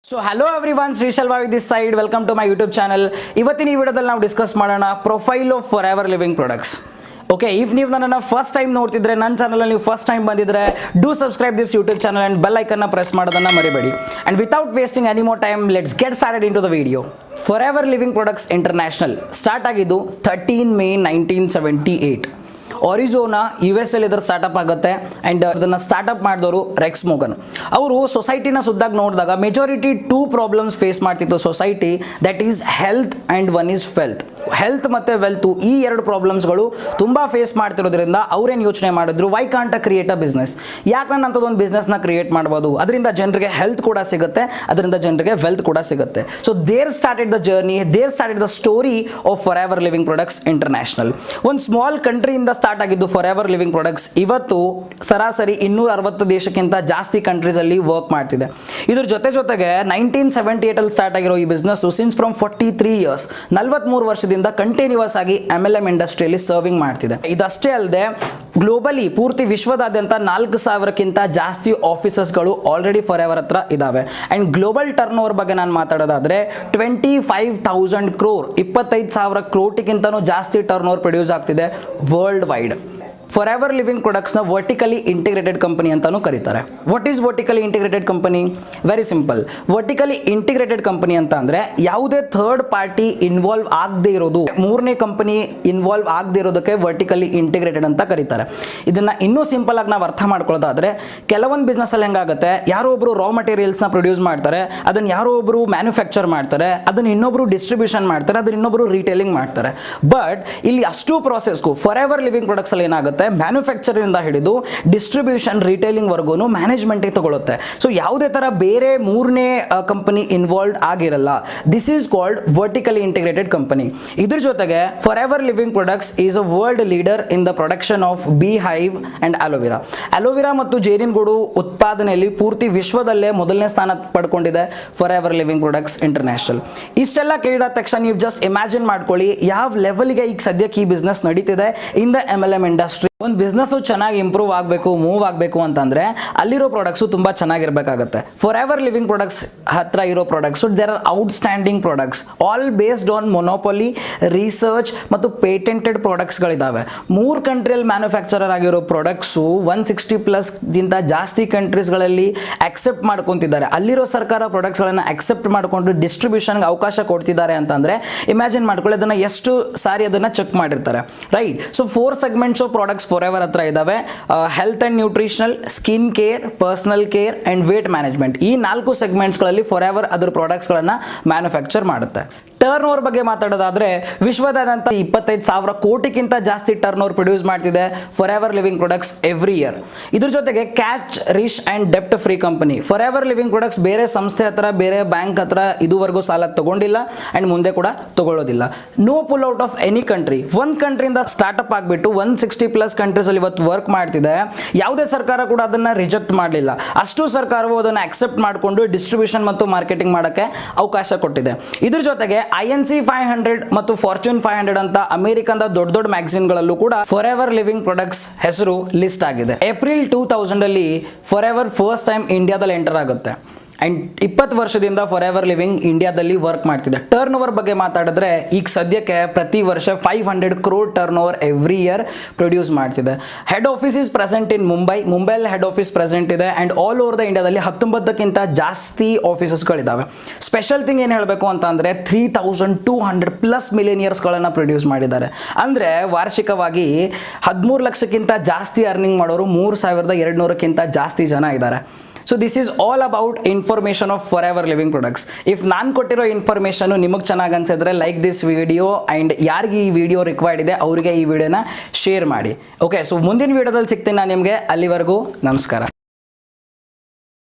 So hello everyone, Shrishail Bhavi this side. Welcome to my YouTube channel. ಇವತ್ತಿನ ಈ ವಿಡಿಯೋದಲ್ಲಿ ನಾವು ಡಿಸ್ಕಸ್ ಮಾಡೋಣ profile of Forever Living Products. Okay, if ನೀವು ನನ್ನನ್ನು ಫಸ್ಟ್ ಟೈಮ್ ನೋಡ್ತಿದ್ರೆ, ನನ್ನ ಚಾನಲಲ್ಲಿ ನೀವು ಫಸ್ಟ್ ಟೈಮ್ ಬಂದಿದ್ರೆ, do subscribe this YouTube channel and bell ಐಕನ್ನ ಪ್ರೆಸ್ ಮಾಡೋದನ್ನು ಮರಿಬೇಡಿ. And without wasting any more time, let's get started into the video. Forever Living Products International start ಆಗಿದ್ದು 13 May 1978. ಆರಿಜೋನಾ US ಅಲ್ಲಿ ಇದರ ಸ್ಟಾರ್ಟಪ್ ಆಗುತ್ತೆ. And ಇದನ್ನು startup ಮಾಡಿದವರು Rex ಮೋಗನ್. ಅವರು ಸೊಸೈಟಿನ ಸುದ್ದಾಗಿ ನೋಡಿದಾಗ ಮೆಜಾರಿಟಿ 2 ಪ್ರಾಬ್ಲಮ್ಸ್ ಫೇಸ್ ಮಾಡ್ತಿತ್ತು society. That is health and one is wealth. Health ಮತ್ತು ವೆಲ್ತು, ಈ 2 ಪ್ರಾಬ್ಲಮ್ಸ್ಗಳು ತುಂಬ ಫೇಸ್ ಮಾಡ್ತಿರೋದ್ರಿಂದ ಅವ್ರೇನು ಯೋಚನೆ ಮಾಡಿದ್ರು, why can't create a business? ಯಾಕೆ ನಾನು ಅಂಥದ್ದೊಂದು ಬಿಸ್ನೆಸ್ನ ಕ್ರಿಯೇಟ್ ಮಾಡ್ಬೋದು? ಅದರಿಂದ ಜನರಿಗೆ ಹೆಲ್ತ್ ಕೂಡ ಸಿಗುತ್ತೆ, ಅದರಿಂದ ಜನರಿಗೆ ವೆಲ್ತ್ ಕೂಡ ಸಿಗುತ್ತೆ. So there started the journey, there started the story of Forever Living Products International. ಒಂದು ಸ್ಮಾಲ್ ಕಂಟ್ರಿಯಿಂದ ಸ್ಟಾರ್ಟ್ ಆಗಿದ್ದು ಫಾರ್ ಎವರ್ ಲಿವಿಂಗ್ ಪ್ರಾಡಕ್ಟ್ಸ್ ಇವತ್ತು ಸರಾಸರಿ 260 ದೇಶಕ್ಕಿಂತ ಜಾಸ್ತಿ ಕಂಟ್ರೀಸಲ್ಲಿ ವರ್ಕ್ ಮಾಡ್ತಿದೆ. ಇದ್ರ ಜೊತೆಗೆ 1978 ಅಲ್ಲಿ ಸ್ಟಾರ್ಟ್ ಆಗಿರೋ ಈ ಬಿಸ್ನೆಸ್ ಸಿನ್ಸ್ ಫ್ರಮ್ 43 ಇಯರ್ಸ್, 43 ವರ್ಷದಿಂದ ಕಂಟಿನ್ಯೂಸ್ ಆಗಿ MLM ಇಂಡಸ್ಟ್ರಿಯಲ್ಲಿ ಸರ್ವಿಂಗ್ ಮಾಡ್ತಿದೆ. ಇದಷ್ಟೇ ಅಲ್ಲದೆ ಗ್ಲೋಬಲಿ ಪೂರ್ತಿ ವಿಶ್ವದಾದ್ಯಂತ 4000ಕ್ಕಿಂತ ಜಾಸ್ತಿ ಆಫೀಸಸ್ಗಳು ಆಲ್ರೆಡಿ ಫಾರ್ ಎವರ್ ಹತ್ರ ಇದಾವೆ. ಆ್ಯಂಡ್ ಗ್ಲೋಬಲ್ ಟರ್ನ್ ಓವರ್ ಬಗ್ಗೆ ನಾನು ಮಾತಾಡೋದಾದ್ರೆ 25,000 crore, 25,000 ಕೋಟಿಗಿಂತನೂ ಜಾಸ್ತಿ ಟರ್ನ್ ಓವರ್ ಪ್ರೊಡ್ಯೂಸ್ ಆಗ್ತಿದೆ world wide. Forever Living ಪ್ರಾಡಕ್ಟ್ಸ್ನ ವರ್ಟಿಕಲಿ ಇಂಟಿಗ್ರೇಟೆಡ್ ಕಂಪನಿ ಅಂತಲೂ ಕರೀತಾರೆ. What is vertically integrated company? Very simple. Vertically integrated company ಅಂತ ಅಂದರೆ ಯಾವುದೇ ಥರ್ಡ್ ಪಾರ್ಟಿ ಇನ್ವಾಲ್ವ್ ಆಗದೆ ಇರೋದು, ಮೂರನೇ ಕಂಪನಿ ಇನ್ವಾಲ್ವ್ ಆಗದೆ ಇರೋದಕ್ಕೆ ವರ್ಟಿಕಲಿ ಇಂಟಿಗ್ರೇಟೆಡ್ ಅಂತ ಕರೀತಾರೆ. ಇದನ್ನು ಇನ್ನೂ ಸಿಂಪಲ್ ಆಗಿ ನಾವು ಅರ್ಥ ಮಾಡ್ಕೊಳ್ಳೋದಾದರೆ, ಕೆಲವೊಂದು ಬಿಸ್ನೆಸ್ಸಲ್ಲಿ ಹೆಂಗಾಗುತ್ತೆ, ಯಾರೋ ಒಬ್ಬರು ರಾ ಮಟೀರಿಯಲ್ಸ್ನ ಪ್ರೊಡ್ಯೂಸ್ ಮಾಡ್ತಾರೆ, ಅದನ್ನು ಯಾರೋ ಒಬ್ಬರು ಮ್ಯಾನುಫ್ಯಾಕ್ಚರ್ ಮಾಡ್ತಾರೆ, ಅದನ್ನು ಇನ್ನೊಬ್ಬರು ಡಿಸ್ಟ್ರಿಬ್ಯೂಷನ್ ಮಾಡ್ತಾರೆ, ಅದನ್ನು ಇನ್ನೊಬ್ಬರು ರೀಟೇಲಿಂಗ್ ಮಾಡ್ತಾರೆ. ಬಟ್ ಇಲ್ಲಿ ಅಷ್ಟು ಪ್ರಾಸೆಸ್ಗೂ ಫಾರ್ ಎವರ್ ಲಿವಿಂಗ್ ಪ್ರಾಡಕ್ಟ್ಸಲ್ಲಿ ಏನಾಗುತ್ತೆ, ಮ್ಯಾನುಫ್ಯಾಕ್ಚರಿಂಗ್ ಹಿಡಿದು ಡಿಸ್ಟ್ರಿಬ್ಯೂಷನ್ ರಿಟೇಲಿಂಗ್ ವರ್ಗು ಮ್ಯಾನೇಜ್ಮೆಂಟಿಗೆ ತಗೊಳುತ್ತೆ. ಸೊ ಯಾವುದೇ ಥರ ಬೇರೆ ಮೂರನೇ ಕಂಪನಿ ಇನ್ವಾಲ್ವ್ ಆಗಿರಲ್ಲ. This is called vertically integrated company. ಇದ್ರ ಜೊತೆಗೆ Forever Living Products is a world leader in the production of bee hive and aloe vera. Aloe vera ಮತ್ತು ಜೇನಿನಗೂಡು ಉತ್ಪಾದನೆಯಲ್ಲಿ ಪೂರ್ತಿ ವಿಶ್ವದಲ್ಲೇ ಮೊದಲನೇ ಸ್ಥಾನ ಪಡ್ಕೊಂಡಿದೆ Forever Living Products International. ಇಷ್ಟೆಲ್ಲ ಕೇಳಿದ ತಕ್ಷಣ ನೀವು ಜಸ್ಟ್ ಇಮ್ಯಾಜಿನ್ ಮಾಡ್ಕೊಳ್ಳಿ ಯಾವ ಲೆವೆಲ್ಗೆ ಈಗ ಸದ್ಯಕ್ಕೆ ಈ ಬಿಸ್ನೆಸ್ ನಡೀತಿದೆ ಇನ್ ದ MLM ಇಂಡಸ್ಟ್ರಿ. ಒಂದು ಬಿಸ್ನೆಸ್ಸು ಚೆನ್ನಾಗಿ ಇಂಪ್ರೂವ್ ಆಗಬೇಕು, ಮೂವ್ ಆಗಬೇಕು ಅಂತಂದರೆ ಅಲ್ಲಿರೋ ಪ್ರಾಡಕ್ಟ್ಸು ತುಂಬ ಚೆನ್ನಾಗಿರಬೇಕಾಗತ್ತೆ. ಫಾರ್ ಎವರ್ ಲಿವಿಂಗ್ ಪ್ರಾಡಕ್ಟ್ಸ್ ಹತ್ರ ಇರೋ products there are outstanding products, all based on monopoly, research ಮತ್ತು ಪೇಟೆಂಟೆಡ್ ಪ್ರಾಡಕ್ಟ್ಸ್ಗಳಿದ್ದಾವೆ. 3 ಕಂಟ್ರಿಯಲ್ಲಿ ಮ್ಯಾನುಫ್ಯಾಕ್ಚರರ್ ಆಗಿರೋ ಪ್ರಾಡಕ್ಟ್ಸು 160+ ಜಾಸ್ತಿ ಕಂಟ್ರೀಸ್ಗಳಲ್ಲಿ ಅಕ್ಸೆಪ್ಟ್ ಮಾಡ್ಕೊತಿದ್ದಾರೆ. ಅಲ್ಲಿರೋ ಸರ್ಕಾರ ಪ್ರಾಡಕ್ಟ್ಸ್ಗಳನ್ನು ಅಕ್ಸೆಪ್ಟ್ ಮಾಡಿಕೊಂಡು ಡಿಸ್ಟ್ರಿಬ್ಯೂಷನ್ಗೆ ಅವಕಾಶ ಕೊಡ್ತಿದ್ದಾರೆ ಅಂತಂದರೆ ಇಮ್ಯಾಜಿನ್ ಮಾಡ್ಕೊಳ್ಳಿ ಅದನ್ನು ಎಷ್ಟು ಸಾರಿ ಅದನ್ನು ಚೆಕ್ ಮಾಡಿರ್ತಾರೆ, right? So 4 segments of products Forever ಹತ್ರ ಇದ್ದಾವೆ. Health and nutritional, skin care, personal care and weight management. ಈ 4 ಸೆಗ್ಮೆಂಟ್ಸ್ಗಳಲ್ಲಿ ಫಾರ್ ಎವರ್ ಅದರ ಪ್ರಾಡಕ್ಟ್ಸ್ಗಳನ್ನು ಮ್ಯಾನುಫ್ಯಾಕ್ಚರ್ ಮಾಡುತ್ತೆ. ಟರ್ನ್ ಓವರ್ ಬಗ್ಗೆ ಮಾತಾಡೋದಾದರೆ ವಿಶ್ವದಾದ್ಯಂತ 25,000 ಕೋಟಿಗಿಂತ ಜಾಸ್ತಿ ಟರ್ನ್ ಓವರ್ ಪ್ರೊಡ್ಯೂಸ್ ಮಾಡ್ತಿದೆ Forever Living Products every year. ಇದ್ರ ಜೊತೆಗೆ ಕ್ಯಾಶ್ ರಿಚ್ ಆ್ಯಂಡ್ ಡೆಪ್ಟ್ free company. Forever Living Products ಬೇರೆ ಸಂಸ್ಥೆ ಹತ್ರ, ಬೇರೆ ಬ್ಯಾಂಕ್ ಹತ್ರ ಇದುವರೆಗೂ ಸಾಲ ತಗೊಂಡಿಲ್ಲ ಆ್ಯಂಡ್ ಮುಂದೆ ಕೂಡ ತಗೊಳ್ಳೋದಿಲ್ಲ. No pull out of any country. ಒಂದು ಕಂಟ್ರಿಯಿಂದ ಸ್ಟಾರ್ಟಪ್ ಆಗಿಬಿಟ್ಟು 160+ ಕಂಟ್ರೀಸಲ್ಲಿ ಇವತ್ತು ವರ್ಕ್ ಮಾಡ್ತಿದೆ. ಯಾವುದೇ ಸರ್ಕಾರ ಕೂಡ ಅದನ್ನು ರಿಜೆಕ್ಟ್ ಮಾಡಲಿಲ್ಲ. ಅಷ್ಟು ಸರ್ಕಾರವು ಅದನ್ನು ಅಕ್ಸೆಪ್ಟ್ ಮಾಡಿಕೊಂಡು ಡಿಸ್ಟ್ರಿಬ್ಯೂಷನ್ ಮತ್ತು ಮಾರ್ಕೆಟಿಂಗ್ ಮಾಡೋಕ್ಕೆ ಅವಕಾಶ ಕೊಟ್ಟಿದೆ. ಇದ್ರ ಜೊತೆಗೆ INC 500 ಮತ್ತು ಫಾರ್ಚೂನ್ 500 ಅಂತ ಅಮೆರಿಕದ ದೊಡ್ಡ ಮ್ಯಾಗಝಿನ್ಗಳಲ್ಲೂ ಕೂಡ ಫಾರ್ ಎವರ್ ಲಿವಿಂಗ್ ಪ್ರಾಡಕ್ಟ್ಸ್ ಹೆಸರು ಲಿಸ್ಟ್ ಆಗಿದೆ. ಏಪ್ರಿಲ್ 2000 ಅಲ್ಲಿ ಫಾರ್ ಎವರ್ ಫಸ್ಟ್ ಟೈಮ್ ಇಂಡಿಯಾದಲ್ಲಿ ಎಂಟರ್ ಆಗುತ್ತೆ. ಆ್ಯಂಡ್ 20 ವರ್ಷದಿಂದ ಫಾರ್ ಎವರ್ ಲಿವಿಂಗ್ ಇಂಡಿಯಾದಲ್ಲಿ ವರ್ಕ್ ಮಾಡ್ತಿದೆ. ಟರ್ನ್ ಓವರ್ ಬಗ್ಗೆ ಮಾತಾಡಿದ್ರೆ ಈಗ ಸದ್ಯಕ್ಕೆ ಪ್ರತಿ ವರ್ಷ 500 crore turnover every year produce ಮಾಡ್ತಿದೆ. Head office is present in ಮುಂಬೈಲಿ ಹೆಡ್ ಆಫೀಸ್ ಪ್ರೆಸೆಂಟ್ ಇದೆ. ಆ್ಯಂಡ್ ಆಲ್ ಓವರ್ ದ ಇಂಡಿಯಾದಲ್ಲಿ 19ಕ್ಕಿಂತ ಜಾಸ್ತಿ ಆಫೀಸಸ್ಗಳಿದ್ದಾವೆ. ಸ್ಪೆಷಲ್ ಥಿಂಗ್ ಏನು ಹೇಳಬೇಕು ಅಂತ ಅಂದರೆ 3,200+ ಮಿಲಿಯನಿಯರ್ಸ್ಗಳನ್ನು ಪ್ರೊಡ್ಯೂಸ್ ಮಾಡಿದ್ದಾರೆ. ಅಂದರೆ ವಾರ್ಷಿಕವಾಗಿ 13 ಲಕ್ಷಕ್ಕಿಂತ ಜಾಸ್ತಿ ಅರ್ನಿಂಗ್ ಮಾಡೋರು 3,200ಕ್ಕಿಂತ ಜಾಸ್ತಿ ಜನ ಇದ್ದಾರೆ. So this is all about information of Forever Living products. If ನಾನು ಕೊಟ್ಟಿರೋ ಇನ್ಫಾರ್ಮೇಷನು ನಿಮಗೆ ಚೆನ್ನಾಗಿ ಅನ್ಸಿದ್ರೆ ಲೈಕ್ ದಿಸ್ ವಿಡಿಯೋ. ಆ್ಯಂಡ್ ಯಾರಿಗೆ ಈ ವಿಡಿಯೋ ರಿಕ್ವೈರ್ಡ್ ಇದೆ ಅವರಿಗೆ ಈ ವಿಡಿಯೋನ ಶೇರ್ ಮಾಡಿ. ಓಕೆ, ಸೊ ಮುಂದಿನ ವಿಡಿಯೋದಲ್ಲಿ ಸಿಗ್ತೀನಿ ನಾನು ನಿಮಗೆ. ಅಲ್ಲಿವರೆಗೂ ನಮಸ್ಕಾರ.